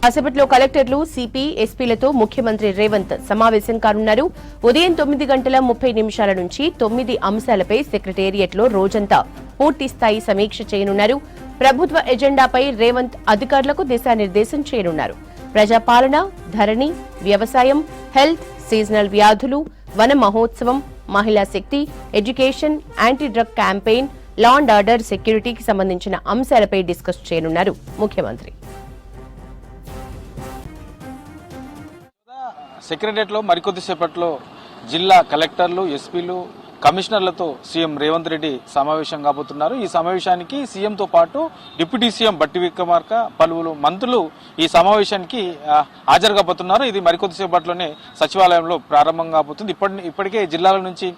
కాసేపట్లో కలెక్టర్లు, సిపి, ఎస్పీలతో ముఖ్యమంత్రి రేవంత్ సమావేశం కానున్నారు. ఉదయం 9:30 నుంచి 9 అంశాలపై సెక్రటేరియట్లో రోజంతా పూర్తిస్థాయి సమీక్ష చేయనున్నారు. ప్రభుత్వ ఎజెండాపై రేవంత్ అధికారులకు దిశానిర్దేశం చేయనున్నారు. ప్రజాపాలన, ధరణి, వ్యవసాయం, హెల్త్, సీజనల్ వ్యాధులు, వన మహోత్సవం, మహిళా శక్తి, education, anti drug campaign, law and order, సెక్యూరిటీకి సంబంధించిన అంశాలపై డిస్కస్ చేయనున్నారు ముఖ్యమంత్రి. సెక్రటరియట్లో మరికొద్దిసేపట్లో జిల్లా కలెక్టర్లు, ఎస్పీలు, కమిషనర్లతో సీఎం రేవంత్ రెడ్డి సమావేశం కాబోతున్నారు. ఈ సమావేశానికి సీఎంతో పాటు డిప్యూటీ సీఎం బట్టి విక్రమార్క, పలువురు మంత్రులు ఈ సమావేశానికి హాజరు కాబోతున్నారు. ఇది మరికొద్దిసేపట్లోనే సచివాలయంలో ప్రారంభం కాబోతుంది. ఇప్పటికే జిల్లాల నుంచి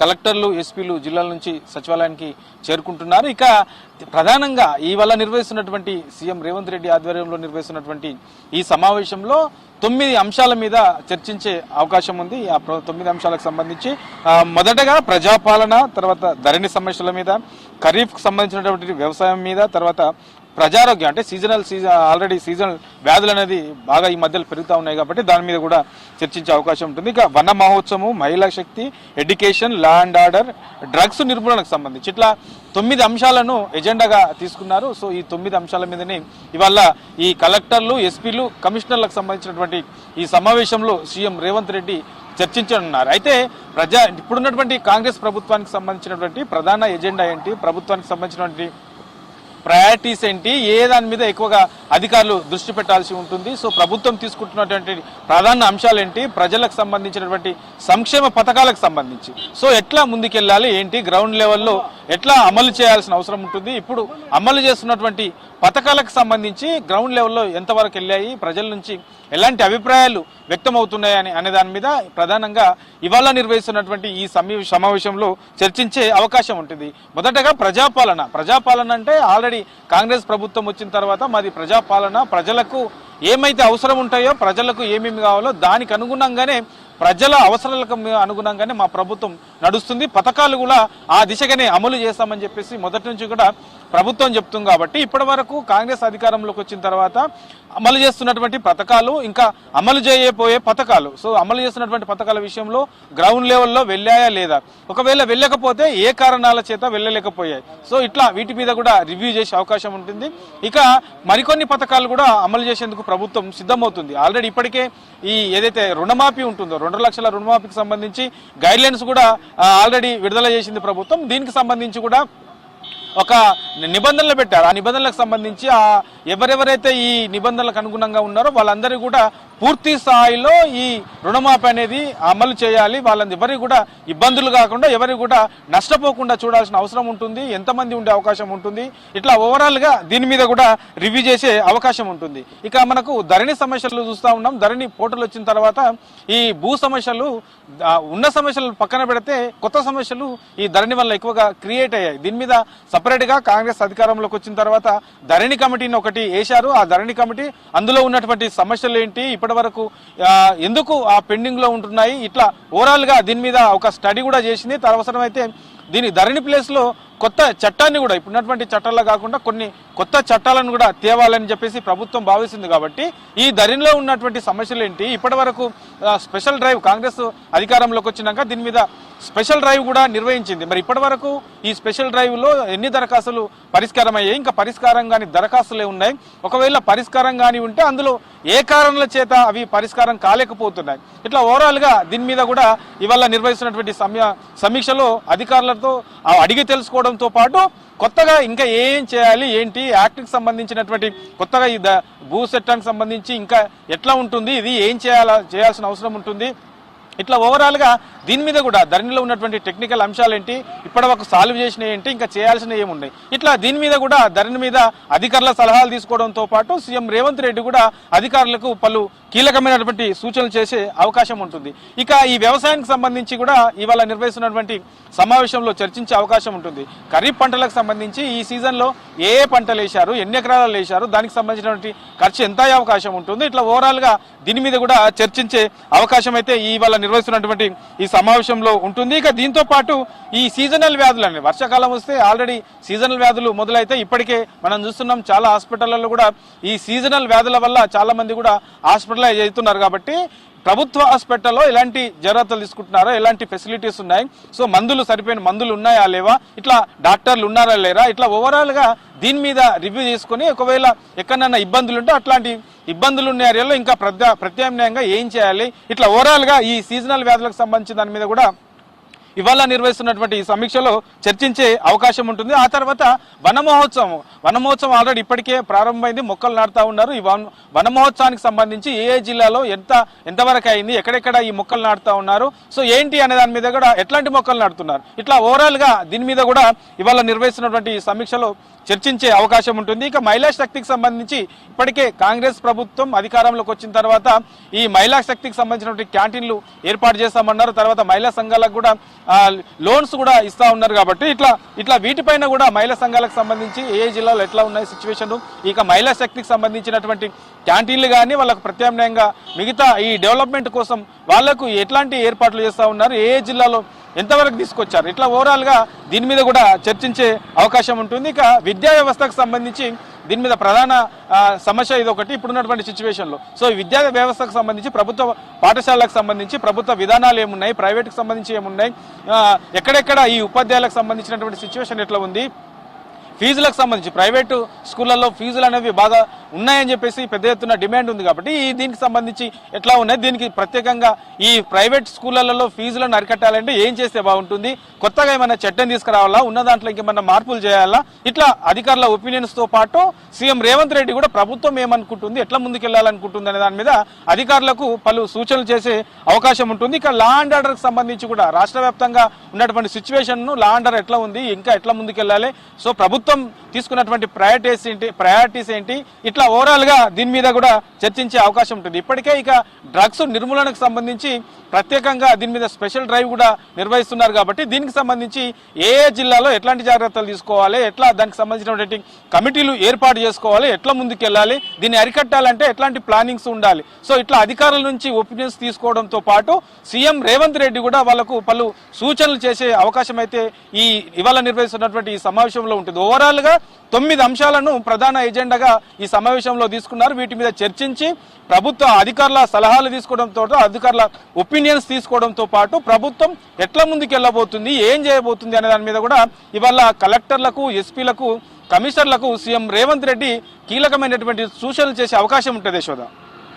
కలెక్టర్లు, ఎస్పీలు జిల్లాల నుంచి సచివాలయానికి చేరుకుంటున్నారు. ఇక ప్రధానంగా ఇవాళ నిర్వహిస్తున్నటువంటి సీఎం రేవంత్ రెడ్డి ఆధ్వర్యంలో నిర్వహిస్తున్నటువంటి ఈ సమావేశంలో 9 అంశాల మీద చర్చించే అవకాశం ఉంది. ఆ 9 అంశాలకు సంబంధించి మొదటగా ప్రజాపాలన, తర్వాత ధరణి సమస్యల మీద, ఖరీఫ్ కు సంబంధించినటువంటి వ్యవసాయం మీద, తర్వాత ప్రజారోగ్యం అంటే ఆల్రెడీ సీజనల్ వ్యాధులు అనేది బాగా ఈ మధ్యలో పెరుగుతూ ఉన్నాయి కాబట్టి దాని మీద కూడా చర్చించే అవకాశం ఉంటుంది. ఇక వన మహోత్సవం, మహిళా శక్తి, education, law and order, drugs నిర్మూలనకు సంబంధించి ఇట్లా 9 అంశాలను ఎజెండాగా తీసుకున్నారు. సో ఈ 9 అంశాల మీదనే ఇవాళ ఈ కలెక్టర్లు, ఎస్పీలు, కమిషనర్లకు సంబంధించినటువంటి ఈ సమావేశంలో సీఎం రేవంత్ రెడ్డి చర్చించనున్నారు. అయితే ఇప్పుడున్నటువంటి కాంగ్రెస్ ప్రభుత్వానికి సంబంధించినటువంటి ప్రధాన ఎజెండా ఏంటి, ప్రభుత్వానికి సంబంధించినటువంటి ప్రయారిటీస్ ఏంటి, ఏ దాని మీద ఎక్కువగా అధికారులు దృష్టి పెట్టాల్సి ఉంటుంది, సో ప్రభుత్వం తీసుకుంటున్నటువంటి ప్రధాన అంశాలు ఏంటి, ప్రజలకు సంబంధించినటువంటి సంక్షేమ పథకాలకు సంబంధించి సో ఎట్లా ముందుకెళ్ళాలి, ఏంటి గ్రౌండ్ లెవెల్లో ఎట్లా అమలు చేయాల్సిన అవసరం ఉంటుంది, ఇప్పుడు అమలు చేస్తున్నటువంటి పథకాలకు సంబంధించి గ్రౌండ్ లెవెల్లో ఎంతవరకు వెళ్ళాయి, ప్రజల నుంచి ఎలాంటి అభిప్రాయాలు వ్యక్తమవుతున్నాయని అనే దాని మీద ప్రధానంగా ఇవాళ నిర్వహిస్తున్నటువంటి ఈ సమావేశంలో చర్చించే అవకాశం ఉంటుంది. మొదటగా ప్రజాపాలన అంటే ఆల్రెడీ కాంగ్రెస్ ప్రభుత్వం వచ్చిన తర్వాత మాది ప్రజాపాలన, ప్రజలకు ఏమైతే అవసరం ఉంటాయో, ప్రజలకు ఏమేమి కావాలో దానికి అనుగుణంగానే, ప్రజల అవసరాలకు అనుగుణంగానే మా ప్రభుత్వం నడుస్తుంది, పథకాలు కూడా ఆ దిశగానే అమలు చేస్తామని చెప్పేసి మొదటి నుంచి కూడా ప్రభుత్వం చెప్తుంది. కాబట్టి ఇప్పటి వరకు కాంగ్రెస్ అధికారంలోకి వచ్చిన తర్వాత అమలు చేస్తున్నటువంటి పథకాలు, ఇంకా అమలు చేయబోయే పథకాలు, సో అమలు చేస్తున్నటువంటి పథకాల విషయంలో గ్రౌండ్ లెవెల్లో వెళ్ళాయా లేదా, ఒకవేళ వెళ్ళకపోతే ఏ కారణాల చేత వెళ్ళలేకపోయాయి, సో ఇట్లా వీటి మీద కూడా రివ్యూ చేసే అవకాశం ఉంటుంది. ఇక మరికొన్ని పథకాలు కూడా అమలు చేసేందుకు ప్రభుత్వం సిద్ధమవుతుంది. ఆల్రెడీ ఇప్పటికే ఈ ఏదైతే రుణమాఫీ ఉంటుందో 2 లక్షల రుణమాఫీకి సంబంధించి గైడ్ లైన్స్ కూడా ఆల్రెడీ విడుదల చేసింది ప్రభుత్వం. దీనికి సంబంధించి కూడా ఒక నిబంధనలు పెట్టారు. ఆ నిబంధనలకు సంబంధించి ఎవరెవరైతే ఈ నిబంధనలకు అనుగుణంగా ఉన్నారో వాళ్ళందరూ కూడా పూర్తి స్థాయిలో ఈ రుణమాఫీ అనేది అమలు చేయాలి. వాళ్ళని ఎవరికి కూడా ఇబ్బందులు కాకుండా, ఎవరికి కూడా నష్టపోకుండా చూడాల్సిన అవసరం ఉంటుంది. ఎంతమంది ఉండే అవకాశం ఉంటుంది, ఇట్లా ఓవరాల్ గా దీని మీద కూడా రివ్యూ చేసే అవకాశం ఉంటుంది. ఇక మనకు ధరణి సమస్యలు చూస్తూ ఉన్నాం. ధరణి పోర్టల్ వచ్చిన తర్వాత ఈ భూ సమస్యలు, ఉన్న సమస్యలు పక్కన పెడితే కొత్త సమస్యలు ఈ ధరణి వల్ల ఎక్కువగా క్రియేట్ అయ్యాయి. దీని మీద సపరేట్ గా కాంగ్రెస్ అధికారంలోకి వచ్చిన తర్వాత ధరణి కమిటీని ఒకటి వేశారు. ఆ ధరణి కమిటీ అందులో ఉన్నటువంటి సమస్యలు ఏంటి, ఇప్పటి వరకు ఎందుకు ఆ పెండింగ్ లో ఉంటున్నాయి, ఇట్లా ఓవరాల్ గా దీని మీద ఒక స్టడీ కూడా చేసింది. అవసరమైతే దీని ధరణి ప్లేస్ లో కొత్త చట్టాన్ని కూడా, ఇప్పుడున్నటువంటి చట్టాల్లో కాకుండా కొన్ని కొత్త చట్టాలను కూడా తేవాలని చెప్పేసి ప్రభుత్వం భావిస్తుంది. కాబట్టి ఈ ధరణిలో ఉన్నటువంటి సమస్యలు ఏంటి, ఇప్పటి వరకు స్పెషల్ డ్రైవ్ కాంగ్రెస్ అధికారంలోకి వచ్చినాక దీని మీద స్పెషల్ డ్రైవ్ కూడా నిర్వహించింది. మరి ఇప్పటి వరకు ఈ స్పెషల్ డ్రైవ్ లో ఎన్ని దరఖాస్తులు పరిష్కారం అయ్యాయి, ఇంకా పరిష్కారం కాని దరఖాస్తులే ఉన్నాయి, ఒకవేళ పరిష్కారం కాని ఉంటే అందులో ఏ కారణాల చేత అవి పరిష్కారం కాలేకపోతున్నాయి, ఇట్లా ఓవరాల్ గా దీని మీద కూడా ఇవాళ నిర్వహిస్తున్నటువంటి సమీక్షలో అధికారులతో అడిగి తెలుసుకోవడంతో పాటు కొత్తగా ఇంకా ఏం చేయాలి, ఏంటి యాక్ట్కి సంబంధించినటువంటి కొత్తగా ఈ భూ చట్టానికి సంబంధించి ఇంకా ఎట్లా ఉంటుంది, ఇది ఏం చేయాల్సిన అవసరం ఉంటుంది, ఇట్లా ఓవరాల్ గా దీని మీద కూడా ధరణిలో ఉన్నటువంటి టెక్నికల్ అంశాలు ఏంటి, ఇప్పటి వరకు సాల్వ్ చేసినవి ఏంటి, ఇంకా చేయాల్సినవి ఏమున్నాయి, ఇట్లా దీని మీద కూడా ధరణి మీద అధికారుల సలహాలు తీసుకోవడంతో పాటు సీఎం రేవంత్ రెడ్డి కూడా అధికారులకు పలు కీలకమైనటువంటి సూచనలు చేసే అవకాశం ఉంటుంది. ఇక ఈ వ్యవసాయానికి సంబంధించి కూడా ఇవాళ నిర్వహిస్తున్నటువంటి సమావేశంలో చర్చించే అవకాశం ఉంటుంది. ఖరీఫ్ పంటలకు సంబంధించి ఈ సీజన్లో ఏ పంటలు వేశారు, ఎన్ని ఎకరాలు వేశారు, దానికి సంబంధించినటువంటి ఖర్చు ఎంత అయ్యే అవకాశం ఉంటుంది, ఇట్లా ఓవరాల్ గా దీని మీద కూడా చర్చించే అవకాశం అయితే ఇవాళ నిర్వహిస్తున్నటువంటి ఈ సమావేశంలో ఉంటుంది. ఇక దీంతో పాటు ఈ సీజనల్ వ్యాధులు అనేవి వర్షాకాలం వస్తే ఆల్రెడీ సీజనల్ వ్యాధులు మొదలైతే ఇప్పటికే మనం చూస్తున్నాం చాలా హాస్పిటళ్లలో కూడా ఈ సీజనల్ వ్యాధుల వల్ల చాలా మంది కూడా హాస్పిటలైజ్ అవుతున్నారు. కాబట్టి ప్రభుత్వ హాస్పిటల్లో ఎలాంటి జాగ్రత్తలు తీసుకుంటున్నారో, ఎలాంటి ఫెసిలిటీస్ ఉన్నాయి, సో మందులు సరిపోయిన మందులు ఉన్నాయా లేవా, ఇట్లా డాక్టర్లు ఉన్నారా లేరా, ఇట్లా ఓవరాల్ గా దీని మీద రివ్యూ చేసుకుని ఒకవేళ ఎక్కడన్నా ఇబ్బందులు ఉంటే అట్లాంటి ఇబ్బందులు ఉన్న ఏరియాలో ఇంకా ప్రత్యామ్నాయంగా ఏం చేయాలి, ఇట్లా ఓవరాల్ గా ఈ సీజనల్ వ్యాధులకు సంబంధించిన దాని మీద కూడా ఇవాళ నిర్వహిస్తున్నటువంటి ఈ సమీక్షలో చర్చించే అవకాశం ఉంటుంది. ఆ తర్వాత వన మహోత్సవం ఆల్రెడీ ఇప్పటికే ప్రారంభమైంది, మొక్కలు నాటుతా ఉన్నారు. ఈ వన మహోత్సవానికి సంబంధించి ఏ జిల్లాలో ఎంతవరకు అయింది, ఎక్కడెక్కడ ఈ మొక్కలు నాటుతా ఉన్నారు, సో ఏంటి అనే దాని మీద కూడా ఎట్లాంటి మొక్కలు నాటుతున్నారు, ఇట్లా ఓవరాల్ గా దీని మీద కూడా ఇవాళ నిర్వహిస్తున్నటువంటి ఈ సమీక్షలో చర్చించే అవకాశం ఉంటుంది. ఇక మహిళా శక్తికి సంబంధించి ఇప్పటికే కాంగ్రెస్ ప్రభుత్వం అధికారంలోకి వచ్చిన తర్వాత ఈ మహిళా శక్తికి సంబంధించినటువంటి క్యాంటీన్లు ఏర్పాటు చేస్తామన్నారు. తర్వాత మహిళా సంఘాలకు కూడా లోన్స్ కూడా ఇస్తా ఉన్నారు. కాబట్టి ఇట్లా వీటిపైన కూడా మహిళా సంఘాలకు సంబంధించి ఏ జిల్లాలో ఎట్లా ఉన్నాయి సిచ్యువేషన్, ఇక మహిళా శక్తికి సంబంధించినటువంటి క్యాంటీన్లు కానీ వాళ్ళకు ప్రత్యామ్నాయంగా మిగతా ఈ డెవలప్మెంట్ కోసం వాళ్లకు ఎట్లాంటి ఏర్పాట్లు చేస్తా ఉన్నారు, ఏ జిల్లాలో ఎంతవరకు తీసుకొచ్చారు, ఇట్లా ఓవరాల్ గా దీని మీద కూడా చర్చించే అవకాశం ఉంటుంది. ఇక విద్యా వ్యవస్థకు సంబంధించి దీని మీద ప్రధాన సమస్య ఇది ఒకటి ఇప్పుడున్నటువంటి సిచ్యువేషన్ లో. సో విద్యా వ్యవస్థకు సంబంధించి ప్రభుత్వ పాఠశాలకు సంబంధించి ప్రభుత్వ విధానాలు ఏమున్నాయి, ప్రైవేట్కి సంబంధించి ఏమున్నాయి, ఎక్కడెక్కడ ఈ ఉపాధ్యాయులకు సంబంధించినటువంటి సిచ్యువేషన్ ఎట్లా ఉంది, ఫీజులకు సంబంధించి ప్రైవేటు స్కూళ్లలో ఫీజులు అనేవి బాగా ఉన్నాయని చెప్పేసి పెద్ద ఎత్తున డిమాండ్ ఉంది. కాబట్టి దీనికి సంబంధించి ఎట్లా ఉన్నాయి, దీనికి ప్రత్యేకంగా ఈ ప్రైవేట్ స్కూళ్లలో ఫీజులను అరికట్టాలంటే ఏం చేస్తే బాగుంటుంది, కొత్తగా ఏమైనా చట్టం తీసుకురావాలా, ఉన్న దాంట్లో ఇంకేమన్నా మార్పులు చేయాలా, ఇట్లా అధికారుల ఒపీనియన్స్ తో పాటు సీఎం రేవంత్ రెడ్డి కూడా ప్రభుత్వం ఏమనుకుంటుంది, ఎట్లా ముందుకెళ్లాలనుకుంటుంది అనే దాని మీద అధికారులకు పలు సూచనలు చేసే అవకాశం ఉంటుంది. ఇక లా అండ్ ఆర్డర్ కి సంబంధించి కూడా రాష్ట్ర వ్యాప్తంగా ఉన్నటువంటి సిచ్యువేషన్ ను, లా ఆర్డర్ ఎట్లా ఉంది, ఇంకా ఎట్లా ముందుకెళ్లాలి, సో ప్రభుత్వం తీసుకున్నటువంటి ప్రయారిటీస్ ఏంటి, ఇట్లా ఓవరాల్ గా దీని మీద కూడా చర్చించే అవకాశం ఉంటుంది. ఇప్పటికే ఇక డ్రగ్స్ నిర్మూలనకు సంబంధించి ప్రత్యేకంగా దీని మీద స్పెషల్ డ్రైవ్ కూడా నిర్వహిస్తున్నారు. కాబట్టి దీనికి సంబంధించి ఏ జిల్లాలో ఎట్లాంటి జాగ్రత్తలు తీసుకోవాలి, ఎట్లా దానికి సంబంధించినటువంటి కమిటీలు ఏర్పాటు చేసుకోవాలి, ఎట్లా ముందుకెళ్లాలి, దీన్ని అరికట్టాలంటే ఎట్లాంటి ప్లానింగ్స్ ఉండాలి, సో ఇట్లా అధికారుల నుంచి ఒపీనియన్స్ తీసుకోవడంతో పాటు సీఎం రేవంత్ రెడ్డి కూడా వాళ్ళకు పలు సూచనలు చేసే అవకాశం అయితే ఇవాళ నిర్వహిస్తున్నటువంటి ఈ సమావేశంలో ఉంటుంది. ఓవరాల్ గా 9 అంశాలను ప్రధాన ఎజెండాగా ఈ సమావేశంలో తీసుకున్నారు. వీటి మీద చర్చించి ప్రభుత్వ అధికారుల సలహాలు తీసుకోవడంతో, అధికారుల ఒపీనియన్స్ తీసుకోవడంతో పాటు ప్రభుత్వం ఎట్లా ముందుకెళ్లబోతుంది, ఏం చేయబోతుంది అనే దాని మీద కూడా ఇవాళ కలెక్టర్లకు, ఎస్పీలకు, కమిషనర్లకు సీఎం రేవంత్ రెడ్డి కీలకమైనటువంటి సూచనలు చేసే అవకాశం ఉంటుంది. యశోద.